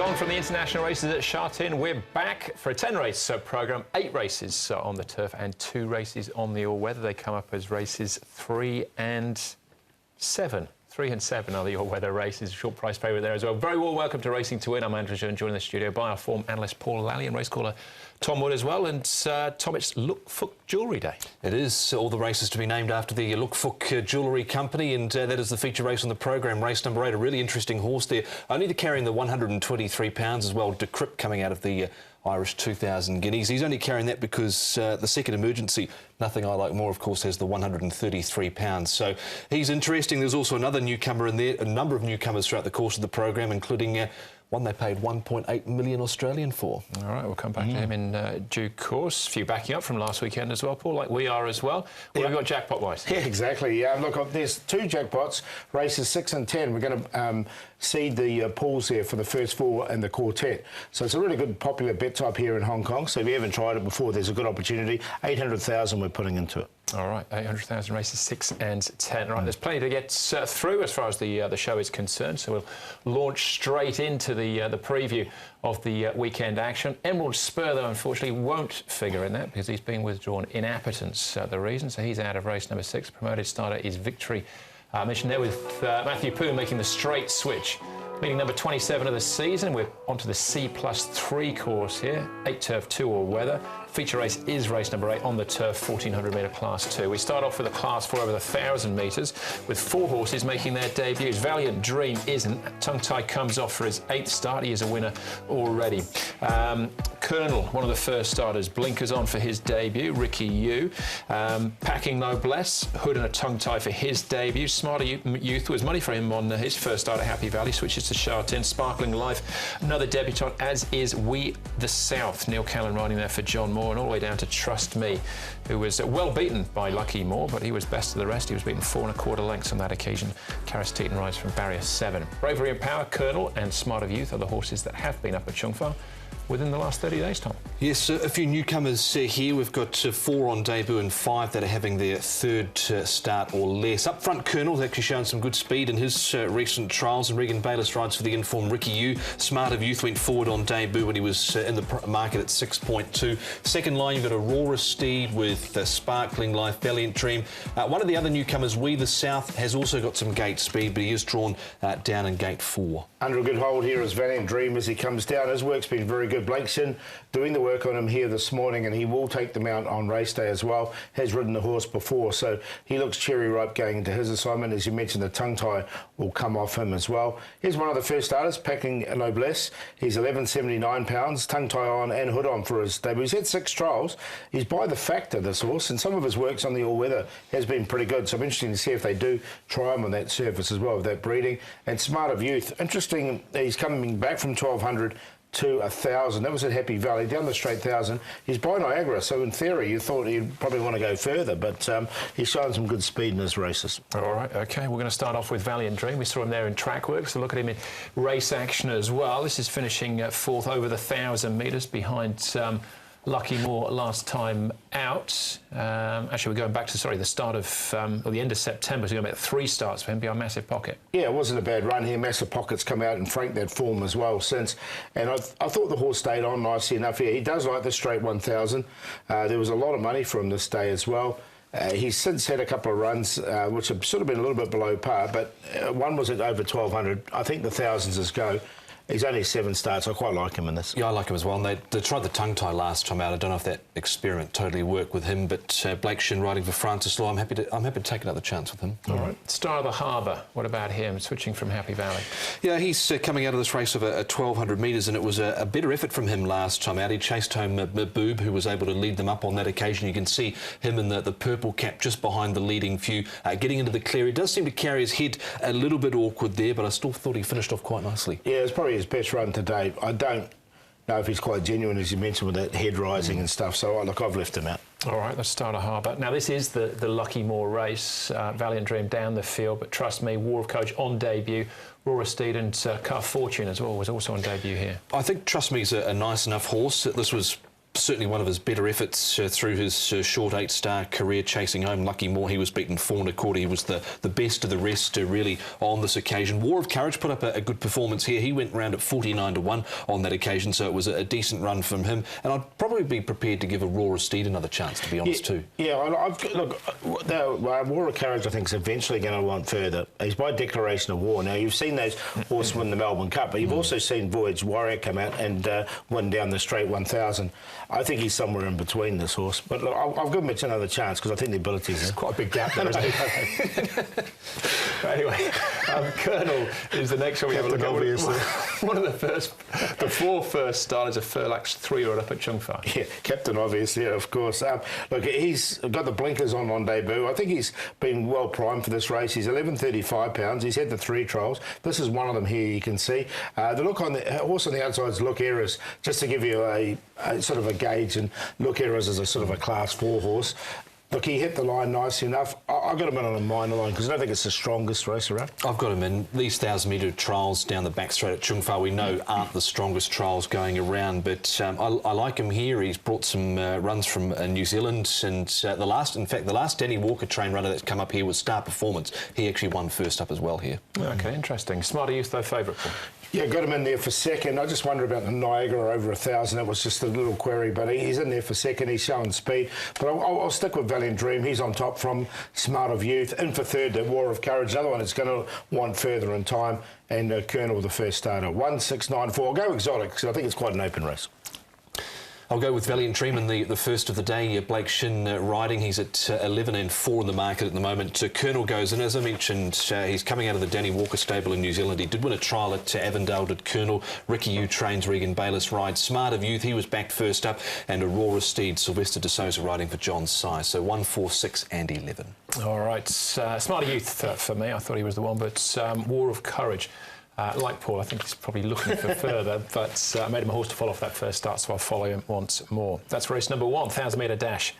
on from the international races at Sha Tin. We're back for a 10-race programme, 8 races on the turf and 2 races on the all-weather. They come up as races 3 and 7. 3 and 7 are the all-weather races. Short price favourite there as well. Very warm welcome to Racing to Win. I'm Andrew Jones, joined in the studio by our form analyst Paul Lally and race caller Tom Wood as well. And Tom, it's Look Fook Jewellery Day. It is. All the races to be named after the Look Fook Jewellery Company, and that is the feature race on the programme. Race number 8, a really interesting horse there. Only the carrying the 123 pounds as well. Decrypt coming out of the Irish 2000 guineas. He's only carrying that because the second emergency, Nothing I Like More, of course, has the 133 pounds. So he's interesting. There's also another newcomer in there, a number of newcomers throughout the course of the programme, including one they paid 1.8 million Australian for. All right, we'll come back to him in due course. A few backing up from last weekend as well, Paul, like we are as well. What have we got jackpot-wise? Yeah, exactly. Look, there's 2 jackpots, races 6 and 10. We're going to seed the pools there for the first 4 and the quartet. So it's a really good popular bet type here in Hong Kong. So if you haven't tried it before, there's a good opportunity. 800,000 we're putting into it. All right, 800,000 races 6 and 10. All right, there's plenty to get through as far as the show is concerned. So we'll launch straight into the preview of the weekend action. Emerald Spur, though, unfortunately, won't figure in that because he's been withdrawn inaptence. The reason, so he's out of race number 6. Promoted starter is Victory. Mentioned there with Matthew Poon making the straight switch. Meeting number 27 of the season. We're onto the C+3 course here. 8 turf, 2 all weather. Feature race is race number 8 on the turf, 1400 metre class 2. We start off with a class 4 over the 1,000 metres with 4 horses making their debuts. Valiant Dream isn't. Tongue Tie comes off for his 8th start. He is a winner already. Colonel, one of the first starters, blinkers on for his debut. Ricky Yu. Packing Noblesse, Hood and a Tongue Tie for his debut. Smarter Youth was money for him on his first start at Happy Valley. Switches to Sha Tin. Sparkling Life, another debutant, as is We the South. Neil Callan riding there for John Moore, and all the way down to Trust Me, who was well beaten by Lucky Moore, but he was best of the rest. He was beaten 4 1/4 lengths on that occasion. Karis Teton rides from barrier 7. Bravery and Power, Colonel and Smarter Youth are the horses that have been up at Chung Fa within the last 30 days, Tom. Yes, a few newcomers here. We've got 4 on debut and 5 that are having their 3rd start or less. Up front, Colonel's actually shown some good speed in his recent trials, and Regan Bayliss rides for the informed Ricky Yu. Smart of Youth went forward on debut when he was in the market at 6.2. Second line, you've got Aurora Steed with Sparkling Life, Valiant Dream. One of the other newcomers, We the South, has also got some gate speed, but he is drawn down in gate 4. Under a good hold here is Valiant Dream as he comes down. His work's been very good. Blakeston doing the work on him here this morning, and he will take them out on race day as well. Has ridden the horse before, so he looks cherry ripe going into his assignment. As you mentioned, the Tongue Tie will come off him as well. Here's one of the first starters, Packing Noblesse. He's 1179 pounds, Tongue Tie on and Hood on for his debut. He's had 6 trials. He's by the factor, this horse, and some of his works on the all-weather has been pretty good. So I'm interested to see if they do try him on that surface as well, with that breeding. And Smart of Youth, interesting, he's coming back from 1200 to 1,000. That was at Happy Valley, down the straight 1,000. He's by Niagara, so in theory you thought he'd probably want to go further, but he's shown some good speed in his races. All right, OK, we're going to start off with Valiant Dream. We saw him there in track work, so look at him in race action as well. This is finishing 4th over the 1,000 metres behind Lucky Moore last time out. Actually, we're going back to, the start of, or the end of September, so we're going to make 3 starts for him behind Massive Pocket. Yeah, it wasn't a bad run here. Massive Pocket's come out and franked that form as well since. And I thought the horse stayed on nicely enough here. He does like the straight 1,000. There was a lot of money for him this day as well. He's since had a couple of runs which have sort of been a little bit below par, but one was at over 1,200. I think the 1,000's his go. He's only 7 starts. I quite like him in this. Yeah, I like him as well. And they tried the Tongue Tie last time out. I don't know if that experiment totally worked with him, but Blake Shin riding for Francis Law, I'm happy to take another chance with him. All right. Star of the Harbour. What about him? Switching from Happy Valley. Yeah, he's coming out of this race of a 1,200 metres, and it was a better effort from him last time out. He chased home Boob, who was able to lead them up on that occasion. You can see him in the purple cap just behind the leading few, getting into the clear. He does seem to carry his head a little bit awkward there, but I still thought he finished off quite nicely. Yeah, it's probably his best run today. I don't know if he's quite genuine, as you mentioned, with that head rising and stuff. So, look, I've left him out. All right, let's start a Harbour. Now, this is the Lucky Moore race. Valiant Dream down the field, but Trust Me, War of Coach on debut. Aurora Steed and Car Fortune as well was also on debut here. I think Trust Me's a nice enough horse. This was certainly one of his better efforts through his short 8-star career chasing home Lucky Moore. He was beaten 4-1/4. He was the best of the rest really on this occasion. War of Courage put up a good performance here. He went round at 49-1 on that occasion, so it was a decent run from him. And I'd probably be prepared to give Aurora Steed another chance, to be honest, too. Yeah, look, War of Courage, I think, is eventually going to want further. He's by declaration of war. Now, you've seen those horses win the Melbourne Cup, but you've also seen Voyage Warrior come out and win down the straight 1,000. I think he's somewhere in between, this horse. But look, I'll give him another chance because I think the ability is... There's quite a big gap there, isn't it? Anyway, Colonel is the next one we have a look at. Obviously. One of the 4 first starters of Furlak's 3-year-old up at Chung Fa. Yeah, Captain Obvious, yeah, of course. Look, he's got the blinkers on debut. I think he's been well primed for this race. He's 11.35 pounds. He's had the 3 trials. This is one of them here, you can see. The look on the horse on the outside is Look Errors, just to give you a sort of a gauge, and Look Errors is a sort of a Class 4 horse. Look, he hit the line nice enough. I got him in on a minor line because I don't think it's the strongest race around. I've got him in. These 1,000-metre trials down the back straight at Chung Fa, we know aren't the strongest trials going around, but I like him here. He's brought some runs from New Zealand, and the last Danny Walker train runner that's come up here was Star Performance. He actually won first up as well here. OK, interesting. Smarter Youth, though, favourite, Paul? Yeah, got him in there for second. I just wonder about the Niagara over 1,000. That was just a little query, but he's in there for second. He's showing speed. But I'll stick with Valiant Dream. He's on top from Smart of Youth. In for third, the War of Courage. Another one that's going to want further in time. And Colonel, the first starter. 1-6-9-4. I'll go exotic because I think it's quite an open race. I'll go with Valiant Dream in the first of the day. Blake Shin riding. He's at 11-4 in the market at the moment. Colonel goes in. As I mentioned, he's coming out of the Danny Walker stable in New Zealand. He did win a trial at Avondale, did Colonel. Ricky Yu trains, Regan Bayliss rides. Smart of Youth, he was backed first up. And Aurora Steed, Sylvester de Souza riding for John Sy. So 1, 4, 6 and 11. All right. Smart of Youth for me. I thought he was the one, but War of Courage. Like Paul, I think he's probably looking for further, but I made him a horse to follow off that first start, so I'll follow him once more. That's race number 1, 1,000-metre dash.